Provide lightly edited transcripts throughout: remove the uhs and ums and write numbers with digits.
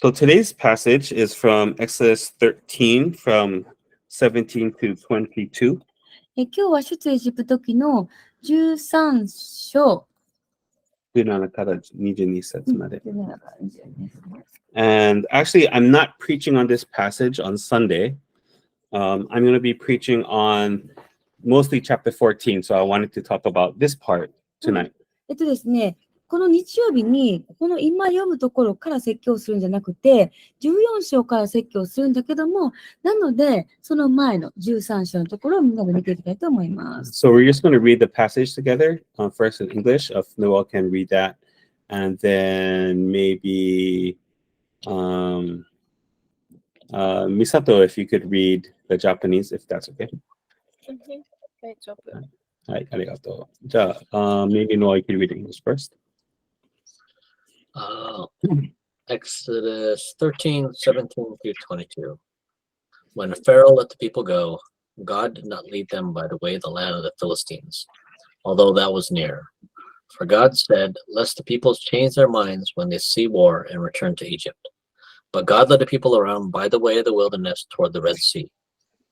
So today's passage is from Exodus 13 from 17 to 22. 今日は出エジプト記の13章。17から22節まで。 17から22節。 And actually, I'm not preaching on this passage on Sunday. I'm going to be preaching on mostly chapter 14. So I wanted to talk about this part tonight. ですね、この日曜日に、この今読むところから説教するんじゃなくて、14章から説教するんだけども、なので、その前の13章のところをみんなで見ていきたいと思います。So we're just going to read the passage together, first in English, if Noel can read that. And then maybe Misato, if you could read the Japanese, if that's okay. Hi, arigato. Maybe Noel, you could read English first. Exodus 13, 17 through 22. When Pharaoh let the people go, God did not lead them by the way of the land of the Philistines, although that was near. For God said, lest the people change their minds when they see war and return to Egypt. But God led the people around by the way of the wilderness toward the Red Sea.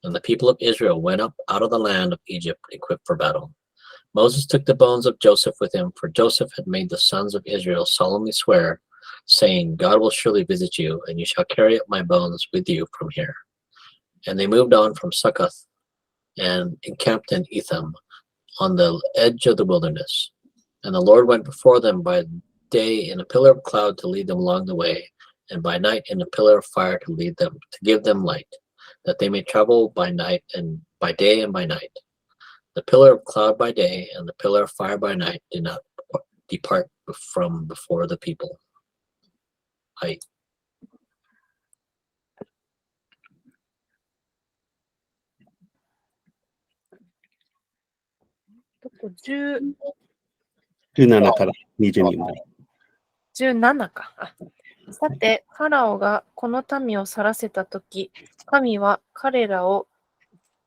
And the people of Israel went up out of the land of Egypt equipped for battle. Moses took the bones of Joseph with him, for Joseph had made the sons of Israel solemnly swear, saying, God will surely visit you, and you shall carry up my bones with you from here. And they moved on from Succoth and encamped in Etham on the edge of the wilderness. And the Lord went before them by day in a pillar of cloud to lead them along the way, and by night in a pillar of fire to lead them, to give them light, that they may travel by night and by day and by night. The pillar of cloud by day and the pillar of fire by night did not depart from before the people. はい。17から22まで。17か。さて、ファラオがこの民を去らせたとき、神は彼らを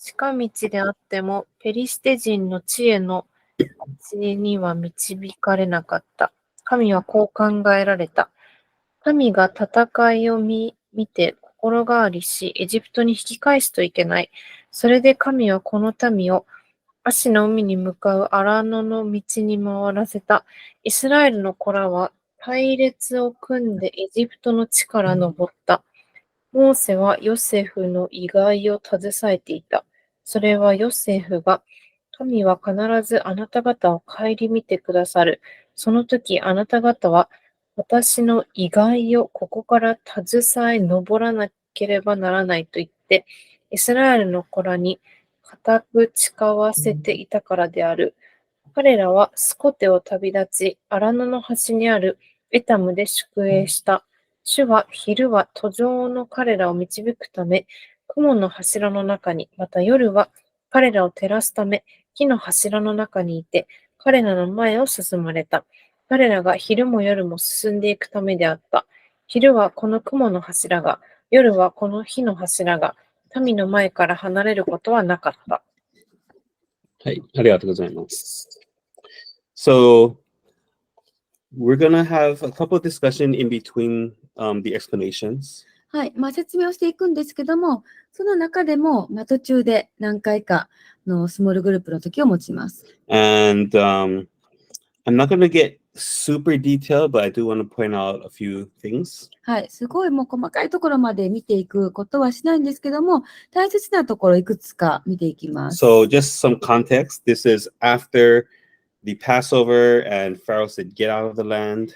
近道であっても、ペリシテ人の知恵の道には導かれなかった。神はこう考えられた。民が戦いを見て心変わりし、エジプトに引き返すといけない。それで神はこの民をアシの海に向かう荒野の道に回らせた。イスラエルの子らは隊列を組んでエジプトの地から登った。モーセはヨセフの遺骸を携えていた。それはヨセフが、神は必ずあなた方を顧みてくださる。その時あなた方は私の遺骸をここから携え登らなければならないと言って、イスラエルの子らに固く誓わせていたからである。彼らはスコテを旅立ち、荒野の端にあるエタムで宿営した。主は昼は途上の彼らを導くため、雲の柱の中に、また夜は彼らを照らすため、火の柱の中にいて、彼らの前を進まれた。彼らが昼も夜も進んでいくためであった。昼はこの雲の柱が、夜はこの火の柱が、民の前から離れることはなかった。はい、ありがとうございます。So we're going to have a couple of discussion in between the explanations. はい、説明をしていくんですけども、その中でも、途中で何回かのスモールグループの時を持ちます。And I'm not going to get super detailed, but I do want to point out a few things. はい、すごいもう細かいところまで見ていくことはしないんですけども、大切なところいくつか見ていきます。So just some context. This is after the Passover and Pharaoh said, get out of the land.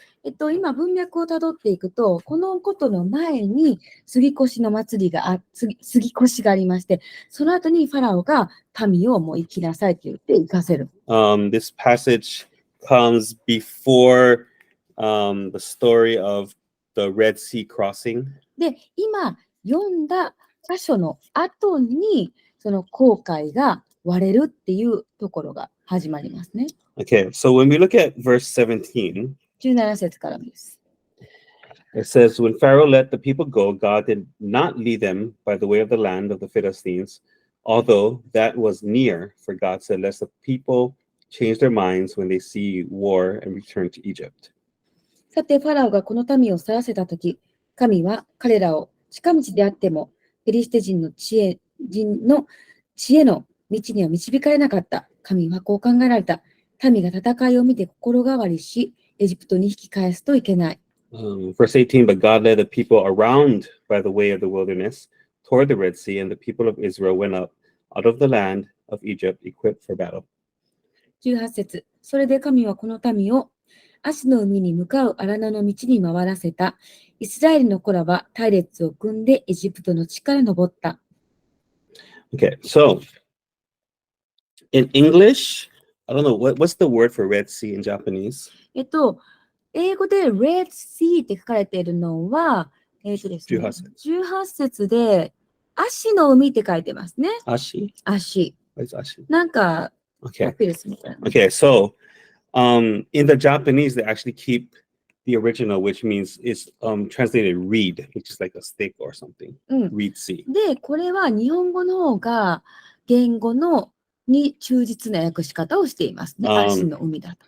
今文脈をたどっていくと、このことの前に杉越の祭りが杉越がありまして、その後にファラオが民をもう行きなさいと言って行かせる。This passage comes before the story of the Red Sea crossing. で、今読んだ箇所の後にその航海が割れるっていうところが始まりますね。Okay, so when we look at verse 17, 17節からです。it says, when Pharaoh let the people go, God did not lead them by the way of the land of the Philistines, although that was near, for God said, lest the people change their minds when they see war and return to Egypt. さて、ファラオがこの民を去らせたとき、神は彼らを近道であっても、ペリシテ人の知恵の道には導かれなかった。神はこう考えられた。民が戦いを見て心変わりし、エジプトに引き返すといけない。Verse 18, but God led the people around by the way of the wilderness toward the Red Sea, and the people of Israel went up out of the land of Egypt equipped for battle. 18節。それで神はこの民を足の海に向かう荒野の道に回らせた。イスラエルの子らは隊列を組んでエジプトの地から登った。Okay, so in English, I don't know, what's the word for Red Sea in Japanese? 英語で Red Sea って書かれているのは、ですね、18節。18節で足の海って書いてますね。Ashi? 足。 What is ashi? なんか、ア Okay. ピールするみたいな。 Okay, so in the Japanese, they actually keep the original, which means it's translated reed, which is like a stick or something. うん。 Reed Sea. で、これは日本語の方が言語に忠実な訳し方をしていますね。足の海だと。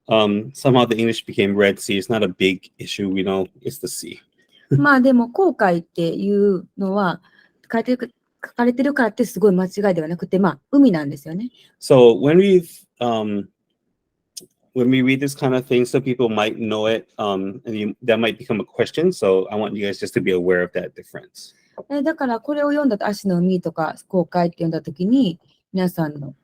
Somehow the English became Red Sea. It's not a big issue. We know it's the sea. まあでも、航海っていうのは書かれてるからってすごい間違いではなくて、まあ、海なんですよね。So when we read this kind of thing, some people might know it, and that might become a question. So I want you guys just to be aware of that difference. だから、これを読んだと、足の海とか航海って読んだときに、皆さんの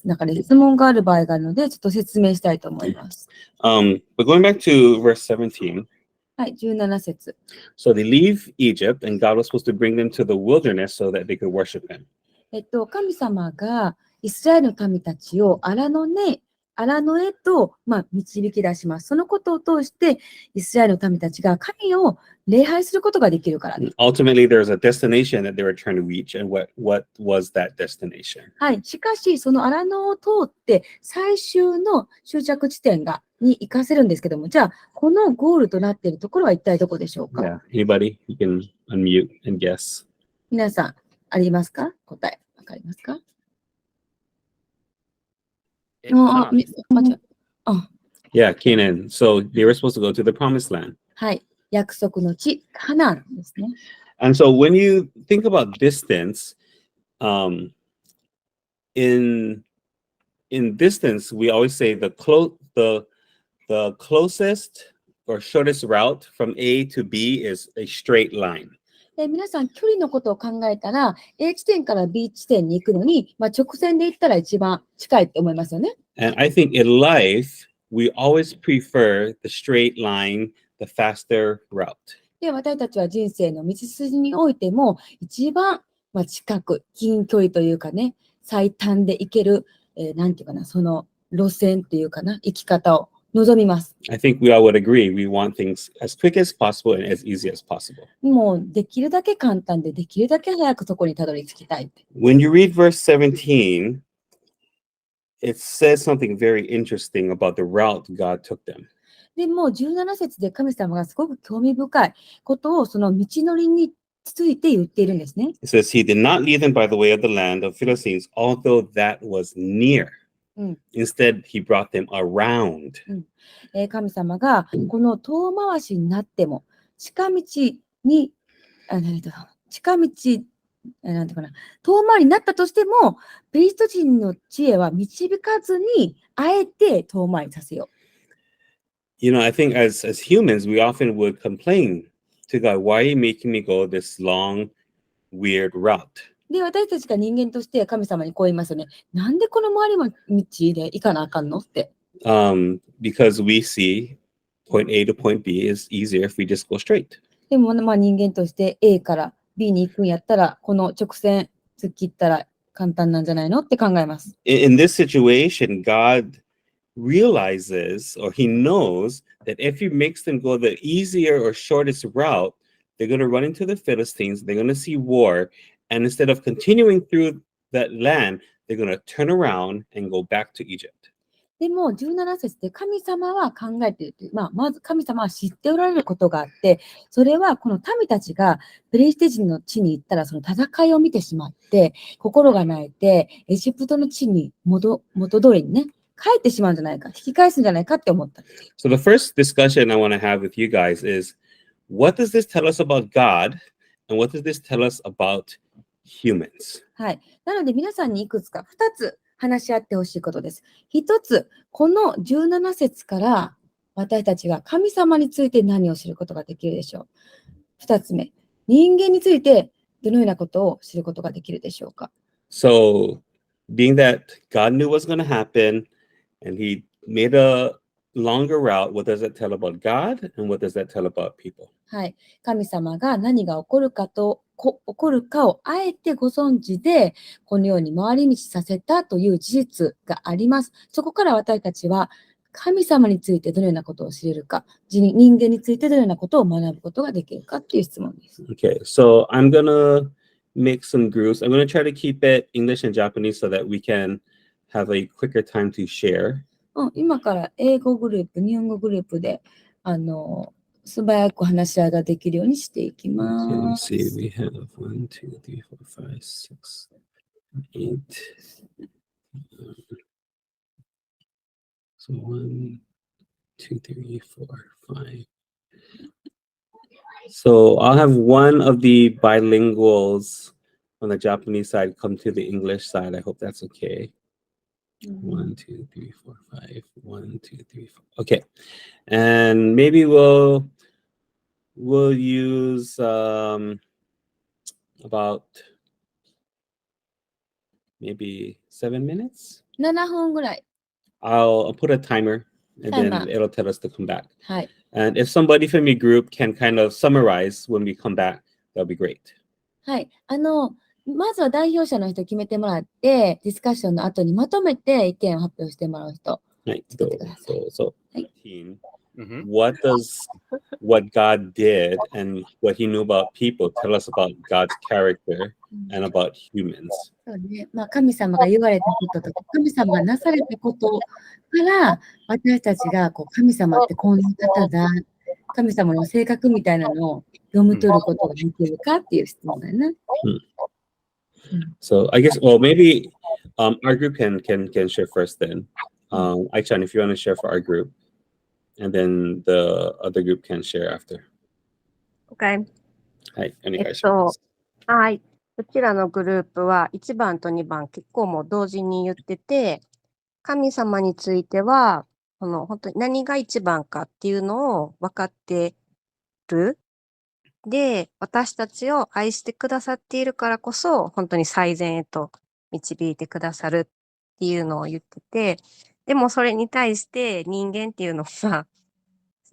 中で質問がある場合があるので、ちょっと説明したいと思います。But going back to verse 17. はい、17節。So they leave Egypt, and God was supposed to bring them to the wilderness so that they could worship Him. 神様がイスラエルの民たちを荒野へと、導き出します。そのことを通して、イスラエルの民たちが神を礼拝することができるからです。Ultimately, there's a destination that they were trying to reach, and what was that destination? はい。しかし、その荒野を通って、最終の終着地点に行かせるんですけども、じゃあ、このゴールとなっているところは一体どこでしょうか？ Yeah. Anybody? You can unmute and guess. 皆さん、ありますか？答え、わかりますか？Yeah, Canaan. So they were supposed to go to the promised land. はい。約束の地、カナンですね。And so when you think about distance, in distance, we always say the closest or shortest route from A to B is a straight line. 皆さん、距離のことを考えたら、A 地点から B 地点に行くのに、直線で行ったら一番近いって思いますよね。And I think in life, we always prefer the straight line, the faster route. で、私たちは人生の道筋においても、一番、近く、近距離というかね、最短で行ける、なんていうかな、その路線というかな、生き方を望みます。I think we all would agree. We want things as quick as possible and as easy as possible. もう、できるだけ簡単で、できるだけ早くそこにたどり着きたいって。When you read verse 17, it says something very interesting about the route God took them. でもう17節で神様がすごく興味深いことをその道のりについて言っているんですね。It says, He did not lead them by the way of the land of Philistines, although that was near. Instead, He brought them around. 神様がこの遠回しになっても近道なんていうかな、遠回りになったとしても、ペリシテ人の知恵は導かずに、あえて遠回りさせよう。You know, I think as humans, we often would complain to God, why are you making me go this long, weird route? で、私たちが人間として神様にこう言いますよね。なんでこの回りの道で行かなあかんのって。Because we see point A to point B is easier if we just go straight. でも、人間として A から B に行くんやったら、この直線突っ切ったら簡単なんじゃないのって考えます。In this situation, God realizes or He knows that if He makes them go the easier or shortest route, they're going to run into the Philistines, they're going to see war, and instead of continuing through that land, they're going to turn around and go back to Egypt. でも17節で神様は考えているという、まず神様は知っておられることがあって、それはこの民たちがペリシテ人の地に行ったらその戦いを見てしまって、心が泣いて、エジプトの地に元通りにね、帰ってしまうんじゃないか、引き返すんじゃないかって思った。So the first discussion I want to have with you guys is, what does this tell us about God? And what does this tell us about humans? はい。なので皆さんにいくつか2つ話し合ってほしいことです。1つ、この17節から私たちが神様について何を知ることができるでしょう。2つ目、人間についてどのようなことを知ることができるでしょうか。So, being that God knew what's going to happen and he made a longer route, what does that tell about God and what does that tell about people? はい。神様が何が起こるかをあえてご存知で、このように回り道させたという事実があります。そこから私たちは神様についてどのようなことを知れるか、人間についてどのようなことを学ぶことができるかっていう質問です。Okay, so I'm going to make some groups. I'm going to try to keep it English and Japanese so that we can have a quicker time to share. 今から英語グループ、日本語グループで、素早く話し合いができるようにしていき Okay, ま let's す。 see. We have 1, 2, 3, 4, 5, 6, 8. So 1, 2, 3, 4, 5. So I'll have one of the bilinguals on the Japanese side come to the English side. I hope that's okay. 1, 2, 3, 4, 5. 1, 2, 3, 4. Okay, and maybe we'll use about maybe 7 minutes. 7分ぐらい。 I'll put a timer and then Timer. it'll tell us to come back. はい。 And if somebody from your group can kind of summarize when we come back, that'll be great. はい。まずは代表者の人決めてもらって、ディスカッションの後にまとめて意見を発表してもらう人。 Right. Hey. Team, Mhm. what does what God did and what he knew about people tell us about God's character and about humans? そうね。神様が言われたこととか、神様がなされたことから、私たちが神様ってこんな方だ、神様の性格みたいなのを読み取ることができるかっていう質問だな。So I guess, well, maybe our group can share first then. Aichan, if you want to share for our group, and then the other group can share after. Okay. はい、お願いします。はい。うちらのグループは1番と2番結構もう同時に言ってて、神様については、本当に何が一番かっていうのを分かってる。で、私たちを愛してくださっているからこそ、本当に最善へと導いてくださるっていうのを言ってて、でもそれに対して人間っていうのは、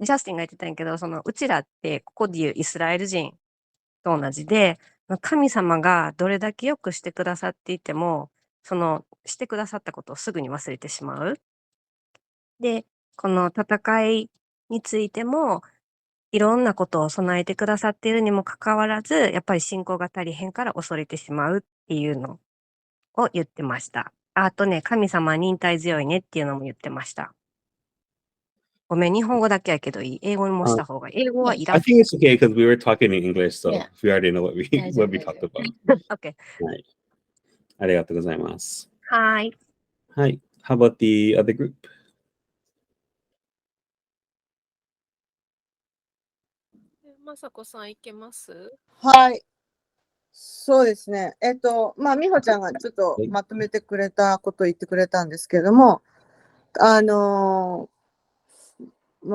ジャスティンが言ってたんやけど、うちらってここで言うイスラエル人と同じで、神様がどれだけよくしてくださっていても、してくださったことをすぐに忘れてしまう。で、この戦いについても、いろんなことを備えてくださっているにもかかわらず、やっぱり信仰が足りへんから恐れてしまうっていうのを言ってました。あとね、神様は忍耐強いねっていうのも言ってました。ごめん、日本語だけやけどいい。英語にもした方がいい。英語はいら I ん。think it's okay because we were talking in English, so Yeah. we already know what we talked about. OK。はい。ありがとうございます。はーい。はい。How about the other group? まさこさんいけます？はい。そうですね。美穂ちゃんがちょっとまとめてくれたことを言ってくれたんですけども、も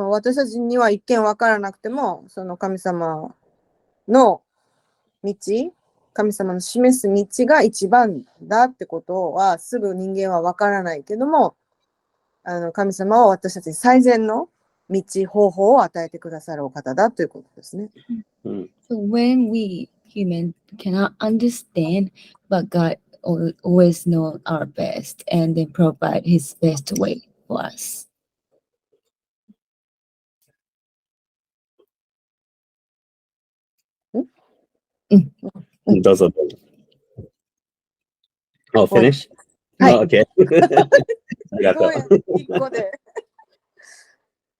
う私たちには一見わからなくても、その神様の道、神様の示す道が一番だってことは、すぐ人間はわからないけども、神様は私たちに最善の道、方法を与えてくださるお方だということですね。So when we human cannot understand, but God always know our best and then provide His best way for us. どうぞ。Oh, finish? はい。 Oh, okay. ありがとう。一個で。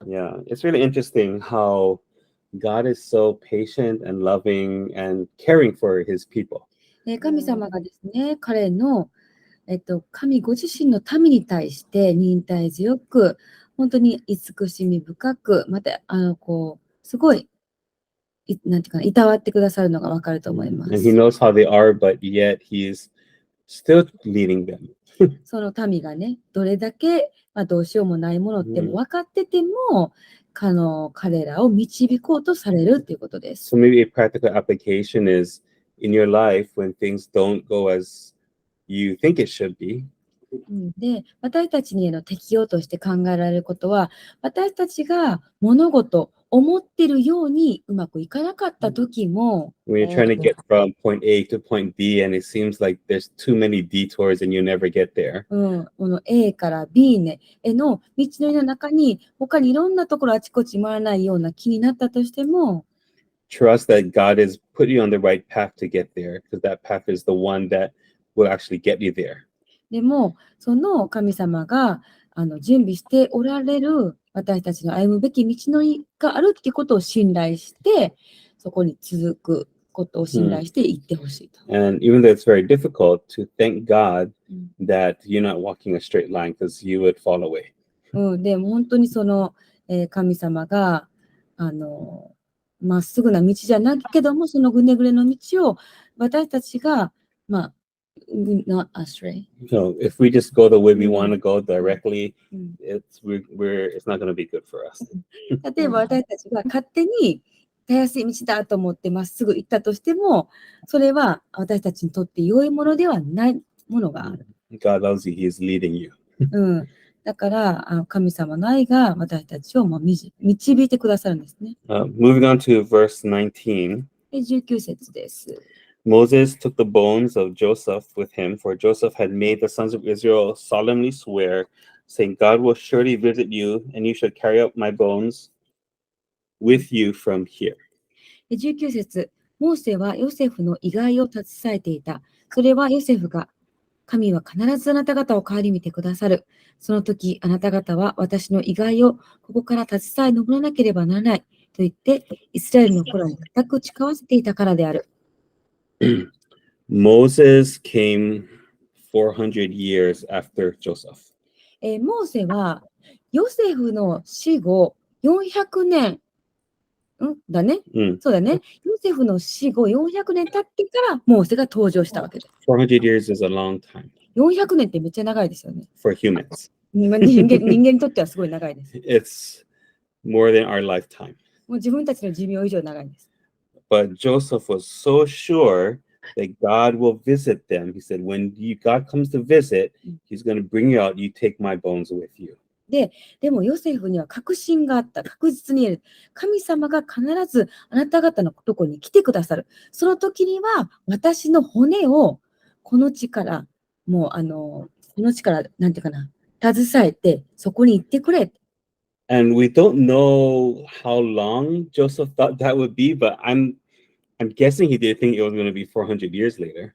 Yeah, it's really interesting how God is so patient and loving and caring for his people. 神様がですね、彼の、神ご自身の民に対して忍耐強く、本当に慈しみ深く、また、すごいなんていうかな、いたわってくださるのがわかると思いま And he す。 knows how they are, but yet he is still leading them. その民がね、どれだけ、どうしようもないものっても分かってても、彼らを導こうとされるっていうことです。 So maybe a practical application is in your life when things don't go as you think it should be. で、私たちに適用として考えられることは、私たちが物事、思ってるようにうまくいかなかった時も、 When you're trying to get from point A to point B and it seems like there's too many detours and you never get there. この A から B への道のりの中に、他にいろんなところあちこち回らないような気になったとしても、 Trust that God has put you on the right path to get there, because that path is the one that will actually get you there. でも、その神様が準備しておられる私たちの歩むべき道のりがあるっていうことを信頼して、そこに続くことを信頼していってほしいと。 And even though it's very difficult to thank God うん that you're not walking a straight line because you would fall away. でも本当にその、神様がまっすぐな道じゃないけども、そのぐねぐねの道を私たちが、not astray. So if we just go the way we Mm. want to go directly, Mm. it's not going to be good for us. 例えば私たちが勝手にたやすい道だと思ってまっすぐ行ったとしても、それは私たちにとって良いものではないものがある。 God loves you. He is leading you. だから神様の愛が私たちを導いてくださるんですね。Moving on to verse 19. 19節です。 Moses took the bones of Joseph with him, for Joseph had made the sons of Israel solemnly swear, saying, God will surely visit you, and you shall carry up my bones with you from here. 19節、モーセはヨセフの遺骸を携えていた。それはヨセフが、神は必ずあなた方を顧みてくださる。その時、あなた方は私の遺骸をここから携え登らなければならない。と言って、イスラエルの子らに固く誓わせていたからである。Moses came 400 years after Joseph. モーセはヨセフの死後400年、だね。Mm. そうだね。ヨセフの死後400年経ってからモーセが登場したわけです。400 years is a long time 400年ってめっちゃ長いですよね。for humans. 人間にとってはすごい長いです。 It's more than our lifetime. もう自分たちの寿命以上長いです。 But Joseph was so sure that God will visit them. He said, when God comes to visit, he's going to bring you out. You take my bones with you. でもヨセフには確信があった。確実に言える。神様が必ずあなた方のところに来てくださる。その時には私の骨をこの地から、もうこの地から、なんていうかな、携えてそこに行ってくれ。 And we don't know how long Joseph thought that would be, but I'm guessing he didn't think it was going to be 400 years later.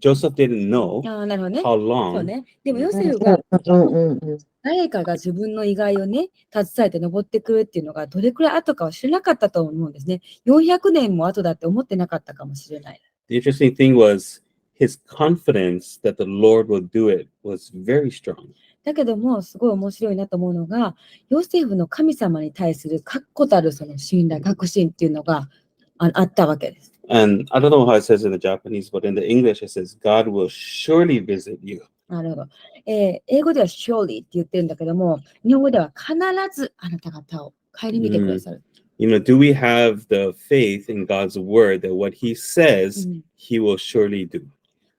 Joseph didn't know なるほどね。 how そう long. ね。でもヨセフが誰かが自分の遺骸をね、携えて登ってくるっていうのがどれくらい後かは知らなかったと思うんですね。400年も後だって思ってなかったかもしれない。 The interesting thing was his confidence that the Lord will do it was very strong. だけども、すごい面白いなと思うのが、ヨセフの神様に対する確固たるその信頼、確信っていうのがあったわけです。 And I don't know how it says in the Japanese, but in the English it says, God will surely visit you. なるほど。英語では surely って言ってるんだけども、日本語では必ずあなた方を顧みてくださる。Do we have the faith in God's word that what he says, he will surely do?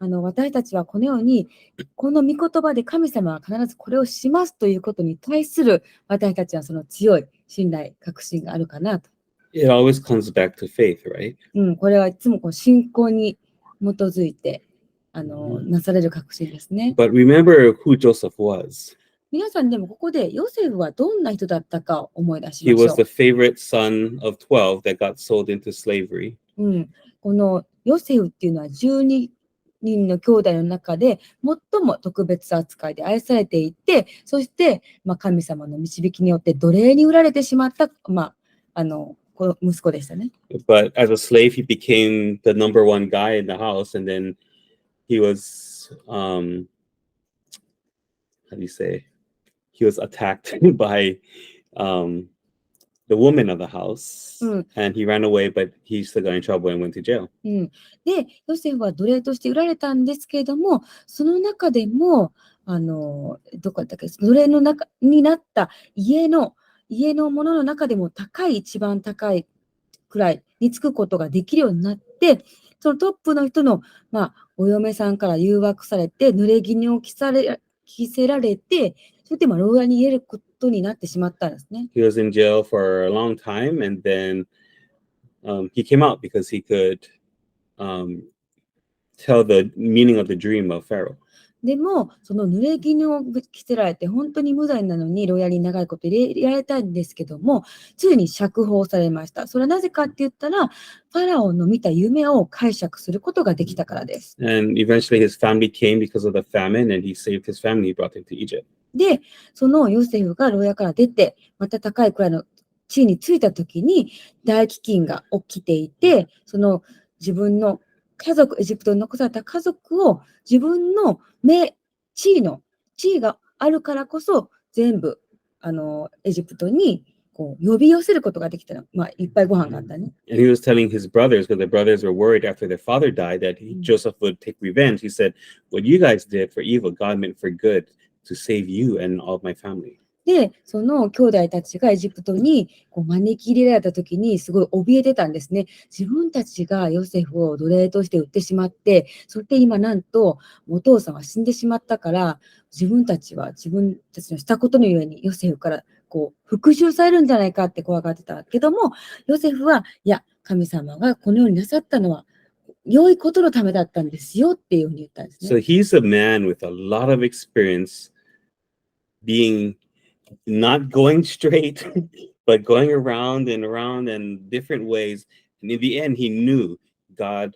私たちはこのように、この御言葉で神様は必ずこれをしますということに対する私たちはその強い信頼、確信があるかなと。It always comes back to faith, right? これはいつもこう信仰に基づいてなされる確信ですね。 But remember who Joseph was. 皆さんでもここでヨセフはどんな人だったかを思い出し He ましょ was the favorite son of 12 that got sold into slavery. う。このヨセフっていうのは12人の兄弟の中で最も特別扱いで愛されていて、そして、神様の導きによって奴隷に売られてしまった、この息子でしたね。 But as a slave, he became the number one guy in the house, and then he was, how do you say? He was attacked by the the woman of the house, Mm. and he ran away, but he still got in trouble and went to jail. で、ヨセフは奴隷として売られたんですけれども、その中でも、どこだったっけ、奴隷の中になった家のものの中でも一番高いくらいにつくことができるようになって、そのトップの人の、お嫁さんから誘惑されて、濡れ衣を着せられて、それで牢屋に入れることになってしまったんですね。He was in jail for a long time, and then he came out because he could tell the meaning of the dream of Pharaoh. でも、その濡れ衣を着せられて、本当に無罪なのに、牢屋に長いこと入れられたんですけども、ついに釈放されました。それはなぜかって言ったら、ファラオの見た夢を解釈することができたからです。And eventually his family came because of the famine, and he saved his family, he brought them to Egypt. で、そのヨセフが牢屋から出て、また高いくらいの地位についたときに、大飢饉が起きていて、その自分の家族、エジプトに残された家族を自分の地位があるからこそ、全部、エジプトにこう呼び寄せることができたの。いっぱいご飯があったね。And he was telling his brothers, because the brothers were worried after their father died that Joseph would take revenge. He said, "What you guys did for evil, God meant for good to save you and all of my family." で、その兄弟たちがエジプトに招き入れられたときにすごい怯えてたんですね。自分たちがヨセフを奴隷として売ってしまって、それで今なんとお父さんは死んでしまったから、自分たちのしたことのゆえにヨセフから復讐されるんじゃないかって怖がってたけども、ヨセフは、いや、神様がこのようになさったのは良いことのためだったんですよっていうふうに言ったんですね。So he's a man with a lot of experience being not going straight, but going around and different ways. And in the end, he knew God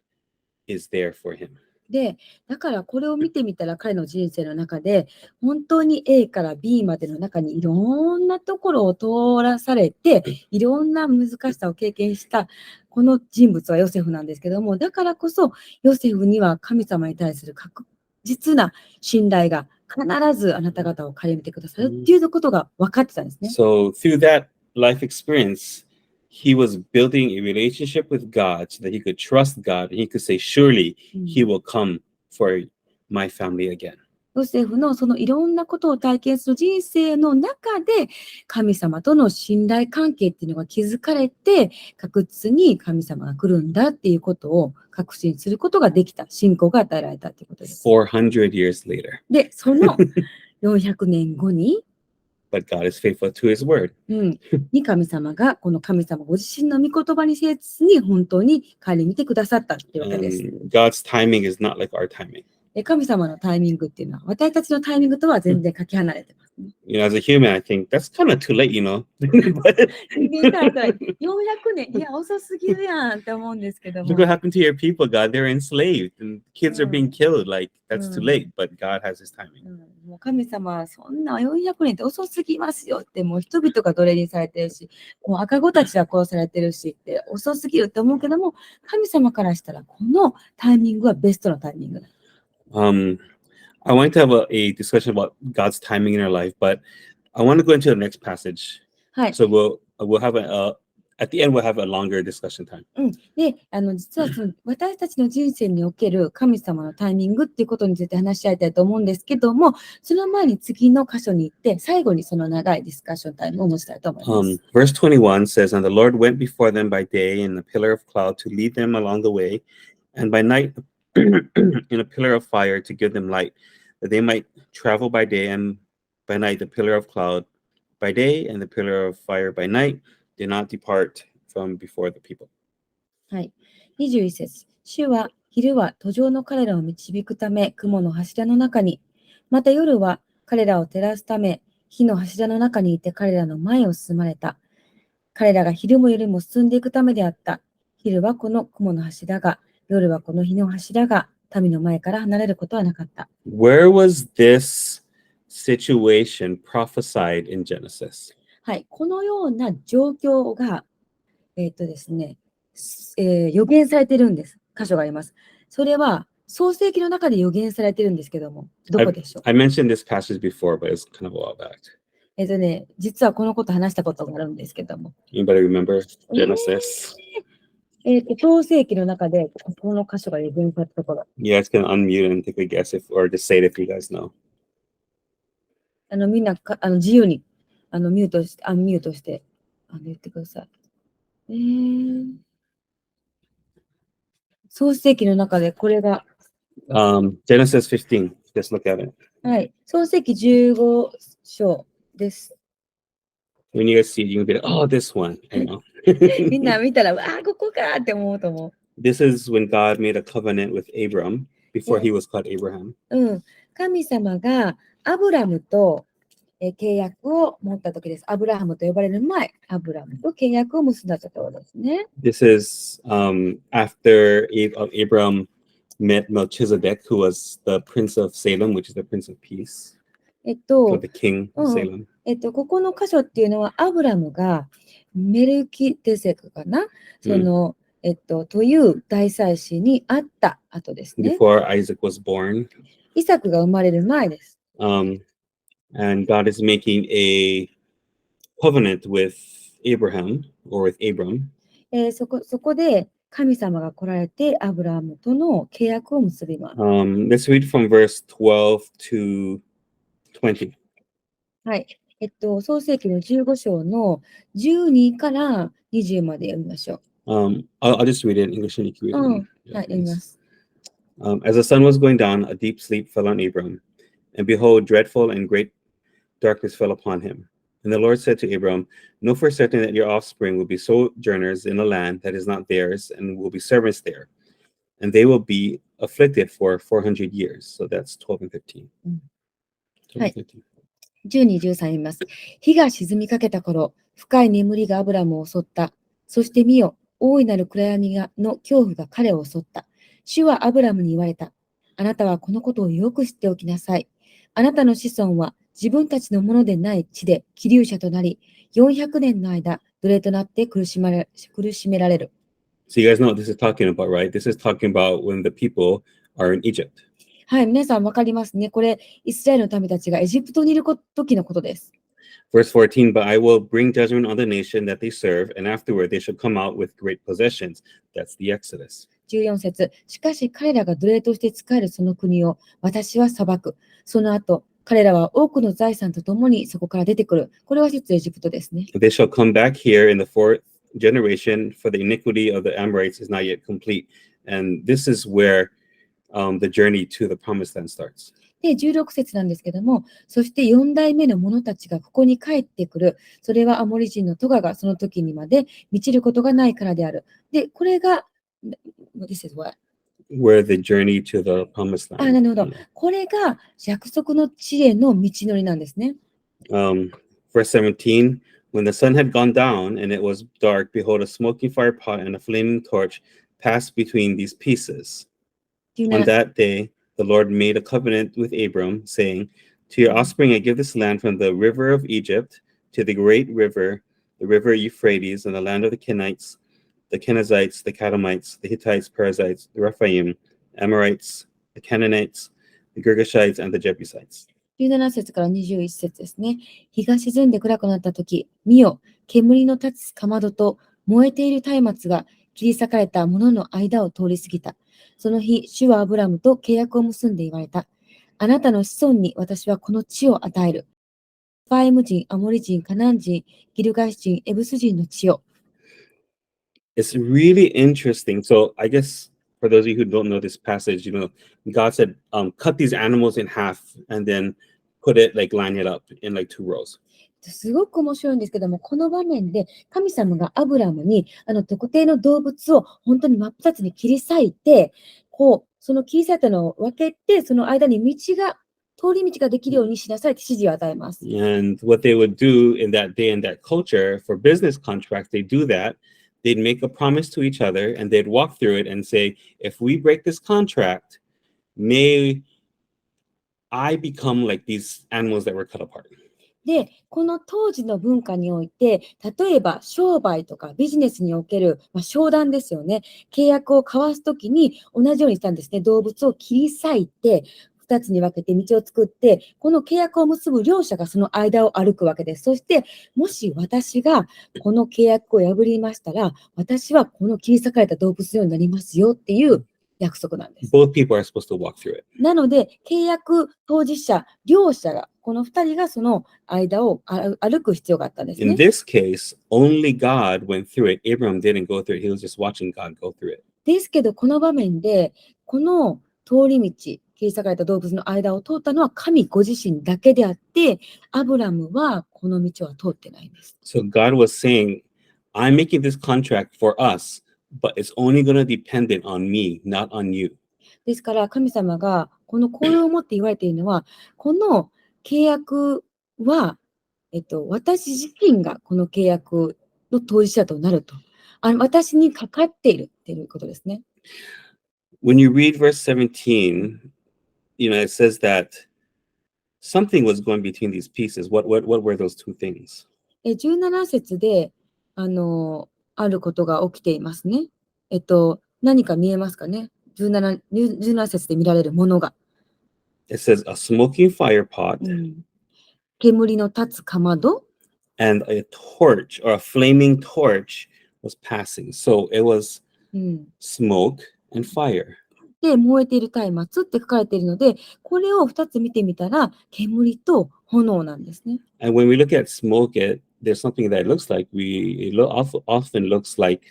is there for him. で、だからこれを見てみたら彼の人生の中で本当に A から B までの中にいろんなところを通らされていろんな難しさを経験したこの人物はヨセフなんですけども、だからこそヨセフには神様に対する確実な信頼が必ずあなた方を顧みてくださるっていうことが分かってたんですね。So through that life experience, he was building a relationship with God so that he could trust God and he could say, surely he will come for my family again. ヨセフのそのいろんなことを体験する人生の中で神様との信頼関係っていうのが築かれて確実に神様が来るんだっていうことを確信することができた、信仰が与えられたということです。400 years later. で、その400年後にBut God is faithful to his word. に神様がこの神様ご自身の御言葉に誠実に本当に顧みてくださったっていうわけです。God's timing is not like our timing. 神様のタイミングっていうのは私たちのタイミングとは全然かけ離れてますね。You know, as a human, I think that's kind of too late, you know. 400年、いや、遅すぎるやんって思うんですけども。Look what happened to your people, God. They're enslaved and kids are being killed. Like, that's too late, but God has his timing. もう神様はそんな400年って遅すぎますよって、もう人々が奴隷にされてるし、もう赤子たちは殺されてるしって遅すぎるって思うけども、神様からしたらこのタイミングはベストなタイミングだ。I want to have a discussion about God's timing in our life, but I want to go into the next passage. はい。So we'll have at the end we'll have a longer discussion time. で、実はその私たちの人生における神様のタイミングっていうことについて話し合いたいと思うんですけども、その前に次の箇所に行って、最後にその長いディスカッションタイムを持ちたいと思います。Verse 21 says, And the Lord went before them by day in a pillar of cloud to lead them along the way, and by night in a pillar of fire to give them light, that they might travel by day and by night. The pillar of cloud by day and the pillar of fire by night did not depart from before the people. はい。21節。主は昼は途上の彼らを導くため雲の柱の中に、また夜は彼らを照らすため火の柱の中にいて彼らの前を進まれた。彼らが昼も夜も進んでいくためであった。昼はこの雲の柱が、夜はこの火の柱が民の前から離れることはなかった。Where was this situation prophesied in Genesis? はい、このような状況が、ですね、予言されているんです。箇所があります。それは創世記の中で予言されているんですけども、どこでしょう？ I mentioned this passage before, but it's kind of a while back. 実はこのこと話したことがあるんですけども。Anybody remember Genesis? 創世記の中で、この箇所が出てたところ。You guys can unmute and take a guess if, or just say it if you guys know. みんな自由にアンミュートして言ってください。創世記の中でこれが、Genesis 15. Just look at it. はい、創世記15章です。When you guys see it, you can be like, oh, this one. I know. みんな見たら、ここかって思うと思 This is when God made a covenant with Abram before he was called Abraham. う。神様がアブラムと契約を持った時です。アブラハムと呼ばれる前、アブラムと契約を結んだところですね。This is after Abram met Melchizedek, who was the prince of Salem, which is the prince of peace, or the king of Salem. ここの箇所っていうのは、アブラムがメルキデセクかな、という大祭司に会った後ですね。Before Isaac was born. イサクが生まれる前です。And God is making a covenant with Abraham, or with Abram. そこで神様が来られて、アブラムとの契約を結びます。Let's read from verse 12 to 20. はい。創世記の15章の12から20まで読みましょう。I'll just read it in English and you can read it. はい、読みます。As the sun was going down, a deep sleep fell on Abram. And behold, dreadful and great darkness fell upon him. And the Lord said to Abram, know for certain that your offspring will be sojourners in a land that is not theirs, and will be servants there. And they will be afflicted for 400 years. So that's 12 and 15. 12 and 15. 12、13読みます。日が沈みかけた頃、深い眠りがアブラムを襲った。そして見よ、大いなる暗闇の恐怖が彼を襲った。主はアブラムに言われた。あなたはこのことをよく知っておきなさい。あなたの子孫は自分たちのものでない地で寄留者となり、400年の間、奴隷となって苦しめられる。So you guys know what this is talking about, right? This is talking about when the people are in Egypt. はい、皆さんわかりますね。これ、イスラエルの民たちがエジプトにいる時のことです。Verse 14, but I will bring judgment on the nation that they serve, and afterward they shall come out with great possessions. That's the Exodus. 14節。しかし彼らが奴隷として仕えるその国を私は裁く。その後、彼らは多くの財産とともにそこから出てくる。これは出エジプトですね。They shall come back here in the fourth generation, for the iniquity of the Amorites is not yet complete. And this is where the journey to the promised land starts. で、16節なんですけども、そして4代目の者たちがここに帰ってくる。それはアモリ人のトガがその時にまで満ちることがないからである。で、これが、This is what? Where the journey to the promised land. なるほど。これが約束の地への道のりなんですね。Verse 17, when the sun had gone down and it was dark, behold, a smoking fire pot and a flaming torch passed between these pieces. On that day, the Lord made a covenant with Abram, saying, to your offspring I give this land from the river of Egypt to the great river, the river Euphrates, and the land of the Kenites, the Kenizzites, the Kadamites, the Hittites, Perizzites, the Rephaim, Amorites, the Canaanites, the Girgashites, and the Jebusites. 17節から21節ですね。日が沈んで暗くなったとき、見よ、煙の立つかまどと燃えている松明が切り裂かれたものの間を通り過ぎた。その日、主はアブラムと契約を結んで言われた。あなたの子孫に私はこの地を与える。ファイム人、アモリ人、カナン人、ギルガシ人、エブス人の地を。It's really interesting. So I guess for those of you who don't know this passage, God said, cut these animals in half and then put it, line it up in two rows. すごく面白いんですけども、この場面で神様がアブラムに特定の動物を本当に真っ二つに切り裂いて、その切り裂いたのを分けて、その間に通り道ができるようにしなさいって指示を与えます。And what they would do in that day and that culture for business contracts, they do that. They'd make a promise to each other and they'd walk through it and say, if we break this contract, may I become like these animals that were cut apart. で、この当時の文化において、例えば商売とかビジネスにおける、商談ですよね。契約を交わすときに同じようにしたんですね。動物を切り裂いて、二つに分けて道を作って、この契約を結ぶ両者がその間を歩くわけです。そして、もし私がこの契約を破りましたら、私はこの切り裂かれた動物のようになりますよっていう約束なんです。Both people are supposed to walk through it. なので、契約当事者、両者が、この二人がその間を歩く必要があったんです In ね。 this case, only God went through it. Abraham didn't go through it. He was just watching God go through it. ですけど、この場面で、この通り道、切り裂かれた動物の間を通ったのは神ご自身だけであって、アブラムはこの道は通ってないんです。So God was saying, I'm making this contract for us, but it's only going to depend on me, not on you. ですから、神様がこの公用を持って言われているのは、この契約は、私自身がこの契約の当事者となると。私にかかっているっていうことですね。When you read verse 17, it says that something was going between these pieces. What were those two things? 17節で、あることが起きていますね。何か見えますかね。17節で見られるものが。It says a smoking fire pot 煙の立つかまど。and a torch or a flaming torch was passing. So it was smoke and fire. で、燃えている松明って書かれているので、これを2つ見てみたら、煙と炎なんですね。And when we look at smoke, there's something that looks like often looks like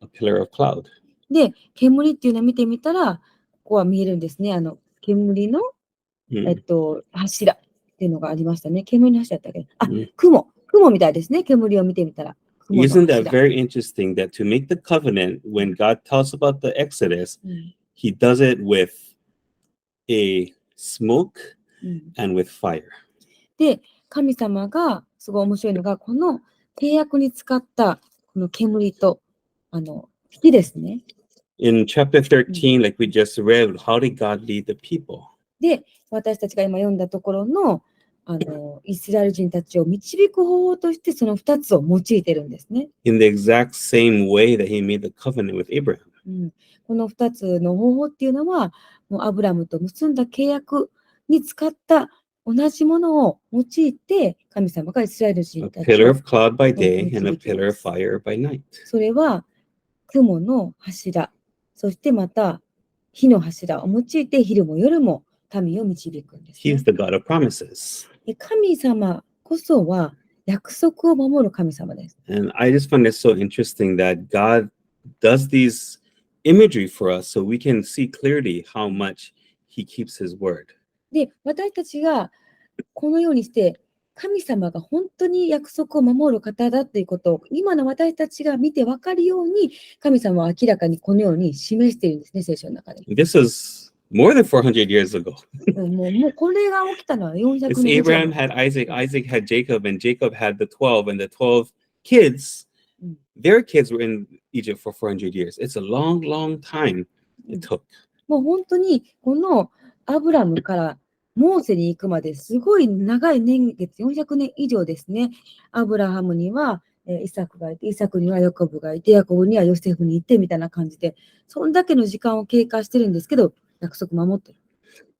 a pillar of cloud. で、煙っていうのを見てみたら、ここは見えるんですね。煙の、柱っていうのがありましたね。煙の柱だったっけ？雲みたいですね。煙を見てみたら。Isn't that very interesting that to make the covenant, when God tells about the Exodus, he does it with a smoke and with fire. で、神様がすごい面白いのが、この契約に使ったこの煙と火ですね。In chapter 13, like we just read, how did God lead the people? で、私たちが今読んだところのイスラエル人たちを導く方法としてその2つを用いているんですね。In the exact same way that he made the covenant with Abraham. この2つの方法っていうのは、もうアブラムと結んだ契約に使った同じものを用いて、神様がイスラエル人たちを A pillar of cloud by day and a pillar of fire by night. それは雲の柱、そしてまた火の柱を用いて昼も夜も民を導くんです、ね。He's the God of promises. 神様こそは約束を守る神様です。And I just find it so interesting that God does these imagery for us so we can see clearly how much he keeps his word. で、私たちがこのようにして神様が本当に約束を守る方だということを今の私たちが見て分かるように神様は明らかにこのように示しているんですね、聖書の中で。This is more than 400 years ago. もうこれが起きたのは400 It's 年以上 Abraham had Isaac, Isaac had Jacob, and Jacob had the 12, and the 12 kids, their kids were in Egypt for 400 years. It's a long, long time it took. もう本当にこのアブラムからモーセに行くまですごい長い年月、400年以上ですね。アブラハムにはイサクがいて、イサクにはヤコブがいて、ヤコブにはヨセフにいてみたいな感じで、そんだけの時間を経過してるんですけど、約束守ってる。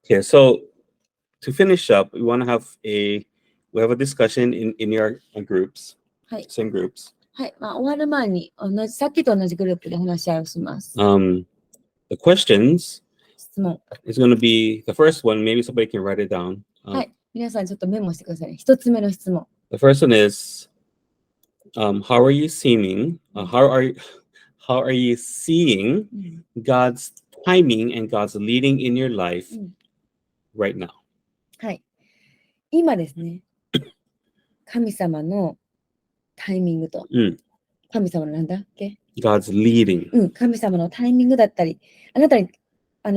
Okay, so to finish up, we have a discussion in your groups, はい。 same groups. はい。終わる前にさっきと同じグループで話し合いをします。The questions 質問。is going to be the first one. Maybe somebody can write it down. はい。皆さんちょっとメモしてくださいね。一つ目の質問。The first one is, how are you seeing? How are you seeing God's timing and God's leading in your life right now? はい。今ですね。神様のタイミングと、神様のなんだっけ？ God's leading. 神様のタイミングだったり、あなたに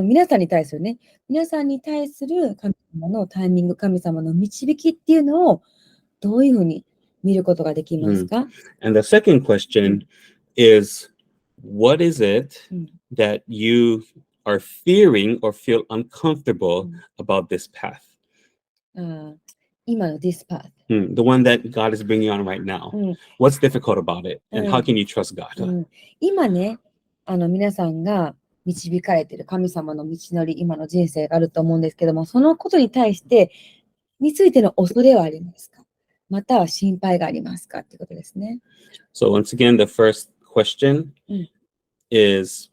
皆さんに対するね、皆さんに対する神様のタイミング、神様の導きっていうのをどういうふうに見ることができますか？ And the second question is, what is it that you are fearing or feel uncomfortable about this path? 今の this path. The one that God is bringing on right now. What's difficult about it? And how can you trust God? 今ね、皆さんが導かれている神様の道のり、今の人生があると思うんですけども、そのことに対して、についての恐れはありますか？または心配がありますかっていうことですね。So once again, the first question is,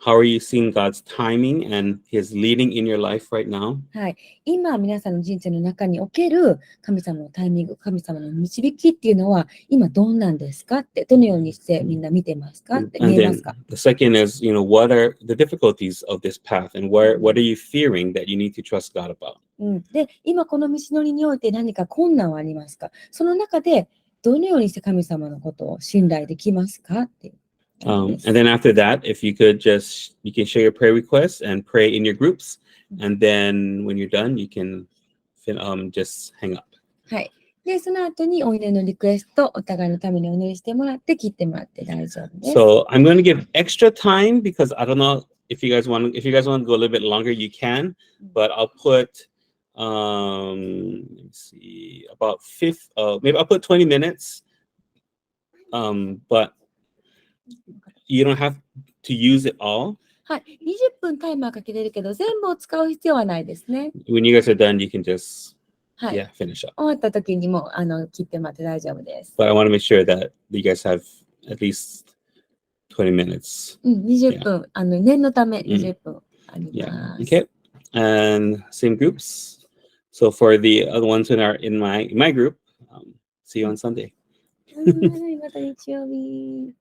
how are you seeing God's timing and His leading in your life right now? はい。今、皆さんの人生の中における神様のタイミング、神様の導きっていうのは、今どんなんですかって、どのようにしてみんな見てますかって見 And えます then か？ the second is, what are the difficulties of this path, and what are you fearing that you need to trust God about? で、今この道のりにおいて何か困難はありますか？その中で、どのようにして神様のことを信頼できますかっていう。And then after that, if you could you can share your prayer requests and pray in your groups. And then when you're done, you can just hang up. はい。で、その後にお祈りのリクエスト、お互いのためにお祈りしてもらって、切ってもらって大丈夫です。So I'm going to give extra time because I don't know if you guys want to go a little bit longer, you can, but I'll put let's see, about maybe I'll put 20 minutes. But you don't have to use it all. はい。20分タイマーかけれるけど、全部を使う必要はないですね。When you guys are done, you can just はい。 finish up. 終わった時にも切ってもらって大丈夫です。 But I want to make sure that you guys have at least 20 minutes. 20分、念のため20分あり Yeah. ます。 Okay. And same groups. So for the other ones who are in my group, see you on Sunday. はい、また日曜日。